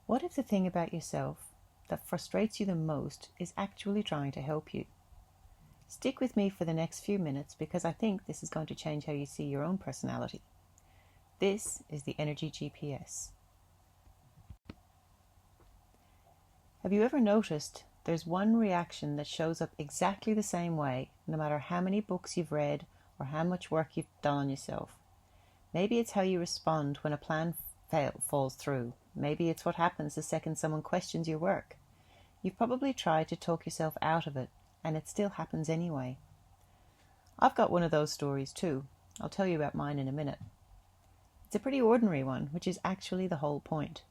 What if the thing about yourself that frustrates you the most is actually trying to help you? Stick with me for the next few minutes because I think this is going to change how you see your own personality. This is the Energy GPS. Have you ever noticed there's one reaction that shows up exactly the same way no matter how many books you've read or how much work you've done on yourself? Maybe it's how you respond when a plan falls through. Maybe it's what happens the second someone questions your work. You've probably tried to talk yourself out of it, and it still happens anyway. I've got one of those stories too. I'll tell you about mine in a minute. It's a pretty ordinary one, which is actually the whole point.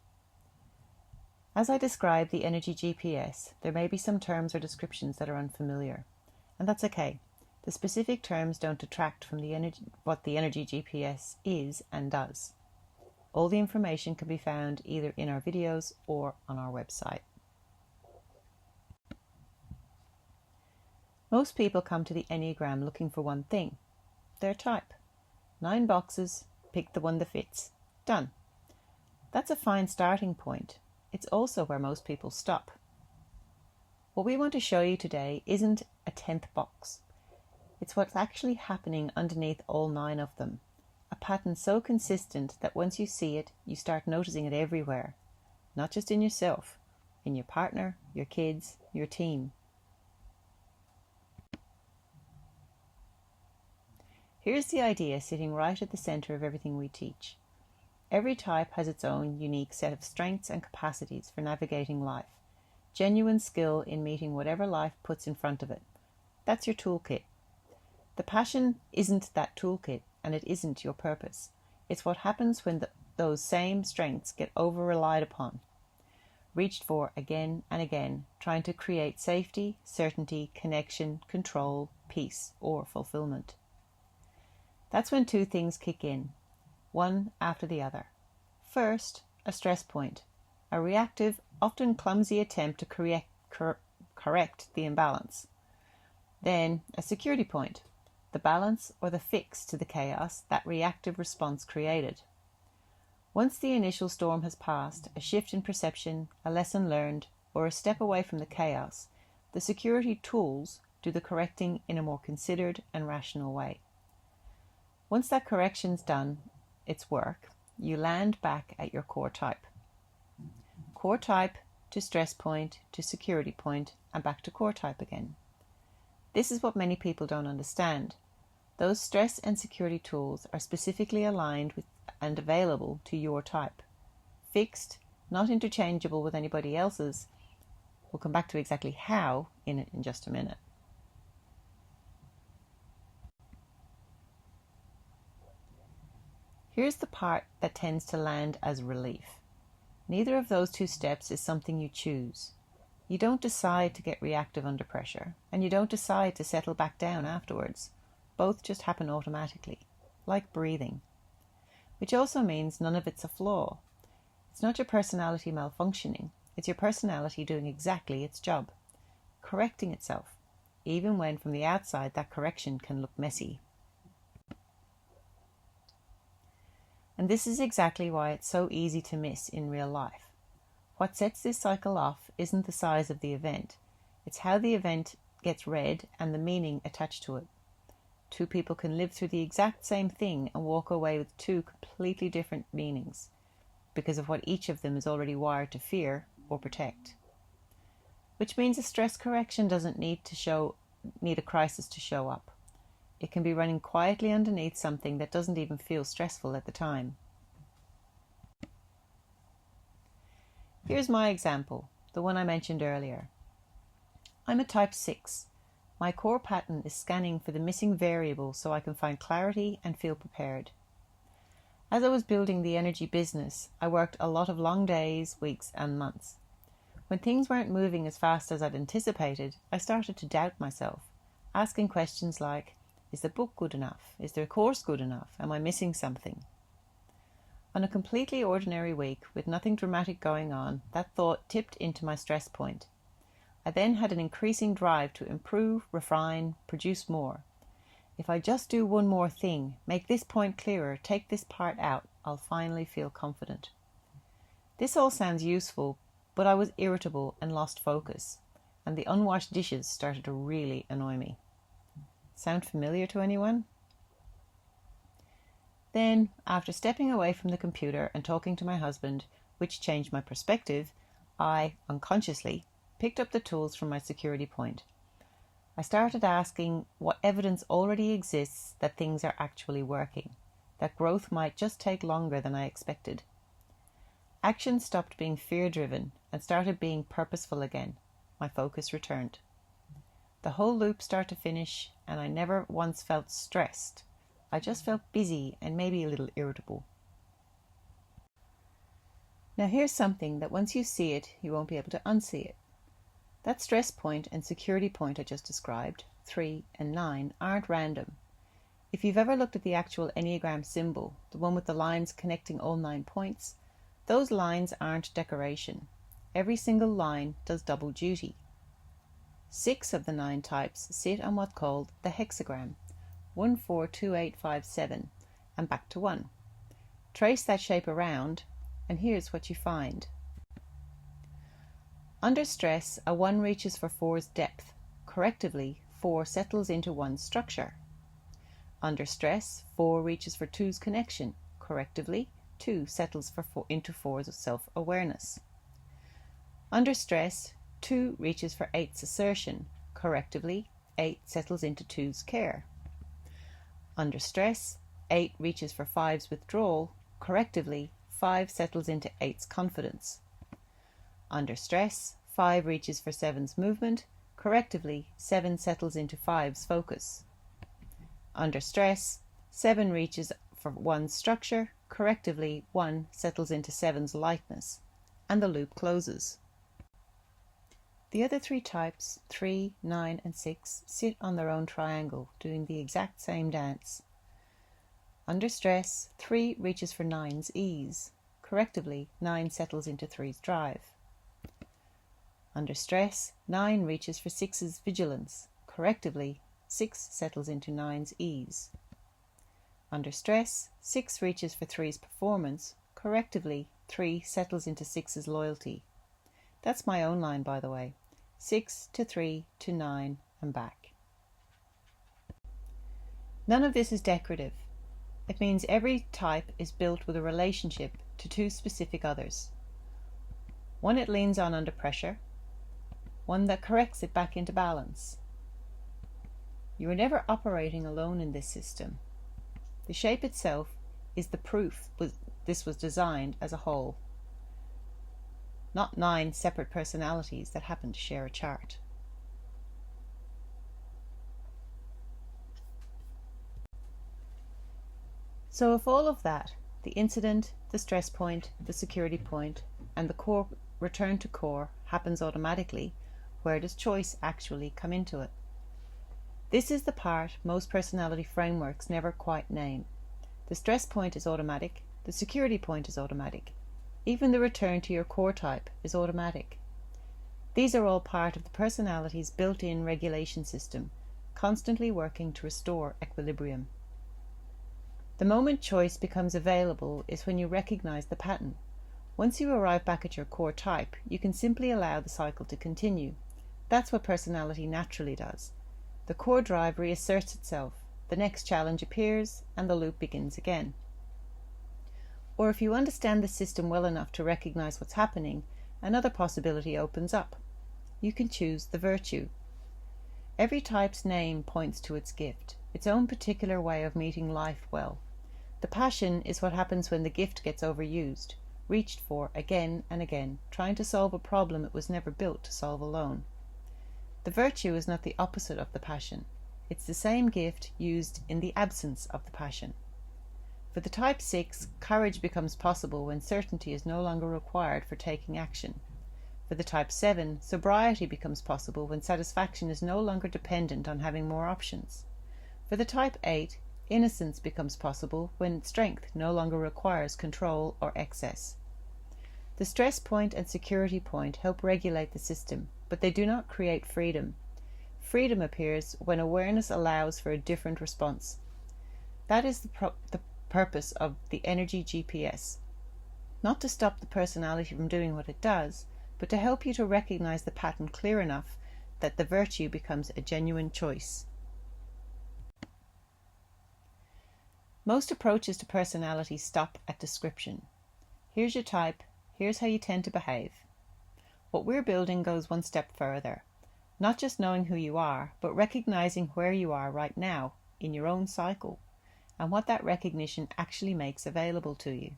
As I describe the Energy GPS, there may be some terms or descriptions that are unfamiliar, and that's okay. The specific terms don't detract from what the Energy GPS is and does. All the information can be found either in our videos or on our website. Most people come to the Enneagram looking for one thing: their type. 9 boxes, pick the one that fits. Done. That's a fine starting point. It's also where most people stop. What we want to show you today isn't a 10th box. It's what's actually happening underneath all 9 of them. A pattern so consistent that once you see it, you start noticing it everywhere. Not just in yourself, in your partner, your kids, your team. Here's the idea sitting right at the center of everything we teach. Every type has its own unique set of strengths and capacities for navigating life. Genuine skill in meeting whatever life puts in front of it. That's your toolkit. The passion isn't that toolkit, and it isn't your purpose. It's what happens when those same strengths get over-relied upon, reached for again and again, trying to create safety, certainty, connection, control, peace, or fulfillment. That's when 2 things kick in, one after the other. First, a stress point, a reactive, often clumsy attempt to correct the imbalance. Then, a security point, the balance or the fix to the chaos that reactive response created. Once the initial storm has passed, a shift in perception, a lesson learned, or a step away from the chaos, the security tools do the correcting in a more considered and rational way. Once that correction's done its work, you land back at your core type. Core type to stress point to security point and back to core type again. This is what many people don't understand. Those stress and security tools are specifically aligned with and available to your type. Fixed, not interchangeable with anybody else's. We'll come back to exactly how in just a minute. Here's the part that tends to land as relief. Neither of those 2 steps is something you choose. You don't decide to get reactive under pressure, and you don't decide to settle back down afterwards. Both just happen automatically, like breathing. Which also means none of it's a flaw. It's not your personality malfunctioning, it's your personality doing exactly its job, correcting itself, even when from the outside that correction can look messy. And this is exactly why it's so easy to miss in real life. What sets this cycle off isn't the size of the event, it's how the event gets read and the meaning attached to it. 2 people can live through the exact same thing and walk away with 2 completely different meanings because of what each of them is already wired to fear or protect. Which means a stress correction doesn't need a crisis to show up. It can be running quietly underneath something that doesn't even feel stressful at the time. Here's my example, the one I mentioned earlier. I'm a type 6. My core pattern is scanning for the missing variable so I can find clarity and feel prepared. As I was building the energy business, I worked a lot of long days, weeks, and months. When things weren't moving as fast as I'd anticipated, I started to doubt myself, asking questions like, is the book good enough? Is the course good enough? Am I missing something? On a completely ordinary week, with nothing dramatic going on, that thought tipped into my stress point. I then had an increasing drive to improve, refine, produce more. If I just do one more thing, make this point clearer, take this part out, I'll finally feel confident. This all sounds useful, but I was irritable and lost focus, and the unwashed dishes started to really annoy me. Sound familiar to anyone? Then, after stepping away from the computer and talking to my husband, which changed my perspective, I, unconsciously, picked up the tools from my security point. I started asking what evidence already exists that things are actually working, that growth might just take longer than I expected. Action stopped being fear-driven and started being purposeful again. My focus returned. The whole loop start to finish, and I never once felt stressed. I just felt busy and maybe a little irritable. Now here's something that once you see it, you won't be able to unsee it. That stress point and security point I just described, 3 and 9, aren't random. If you've ever looked at the actual Enneagram symbol, the one with the lines connecting all 9 points, those lines aren't decoration. Every single line does double duty. 6 of the 9 types sit on what's called the hexagram, 1, 4, 2, 8, 5, 7, and back to 1. Trace that shape around, and here's what you find. Under stress, a 1 reaches for 4's depth. Correctively, 4 settles into 1's structure. Under stress, 4 reaches for 2's connection. Correctively, 2 settles into 4's self-awareness. Under stress, 2 reaches for 8's assertion. Correctively, 8 settles into 2's care. Under stress, 8 reaches for 5's withdrawal. Correctively, 5 settles into 8's confidence. Under stress, 5 reaches for 7's movement. Correctively, 7 settles into 5's focus. Under stress, 7 reaches for 1's structure. Correctively, 1 settles into 7's lightness, and the loop closes. The other 3 types, 3, 9, and 6, sit on their own triangle, doing the exact same dance. Under stress, 3 reaches for 9's ease. Correctively, 9 settles into 3's drive. Under stress, 9 reaches for 6's vigilance. Correctively, 6 settles into 9's ease. Under stress, 6 reaches for 3's performance. Correctively, 3 settles into 6's loyalty. That's my own line, by the way. 6 to 3 to 9 and back. None of this is decorative. It means every type is built with a relationship to 2 specific others. One it leans on under pressure, one that corrects it back into balance. You are never operating alone in this system. The shape itself is the proof this was designed as a whole, not 9 separate personalities that happen to share a chart. So if all of that, the incident, the stress point, the security point, and the core return to core happens automatically, where does choice actually come into it? This is the part most personality frameworks never quite name. The stress point is automatic, the security point is automatic. Even the return to your core type is automatic. These are all part of the personality's built-in regulation system, constantly working to restore equilibrium. The moment choice becomes available is when you recognize the pattern. Once you arrive back at your core type, you can simply allow the cycle to continue. That's what personality naturally does. The core drive reasserts itself, the next challenge appears, and the loop begins again. Or if you understand the system well enough to recognize what's happening, another possibility opens up. You can choose the virtue. Every type's name points to its gift, its own particular way of meeting life well. The passion is what happens when the gift gets overused, reached for again and again, trying to solve a problem it was never built to solve alone. The virtue is not the opposite of the passion. It's the same gift used in the absence of the passion. For the type 6, courage becomes possible when certainty is no longer required for taking action. For the type 7, sobriety becomes possible when satisfaction is no longer dependent on having more options. For the type 8, innocence becomes possible when strength no longer requires control or excess. The stress point and security point help regulate the system, but they do not create freedom. Freedom appears when awareness allows for a different response. That is the purpose of the ENRG GPS. not to stop the personality from doing what it does, but to help you to recognize the pattern clear enough that the virtue becomes a genuine choice. Most approaches to personality stop at description. Here's your type, here's how you tend to behave. What we're building goes one step further, not just knowing who you are, but recognizing where you are right now in your own cycle, and what that recognition actually makes available to you.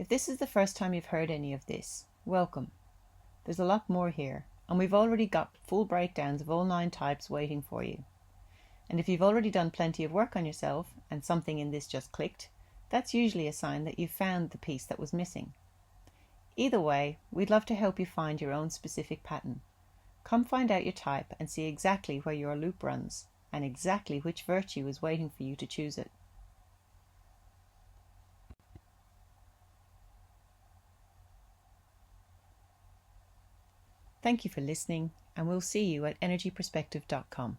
If this is the first time you've heard any of this, welcome. There's a lot more here, and we've already got full breakdowns of all 9 types waiting for you. And if you've already done plenty of work on yourself, and something in this just clicked, that's usually a sign that you've found the piece that was missing. Either way, we'd love to help you find your own specific pattern. Come find out your type and see exactly where your loop runs, and exactly which virtue is waiting for you to choose it. Thank you for listening, and we'll see you at energyperspective.com.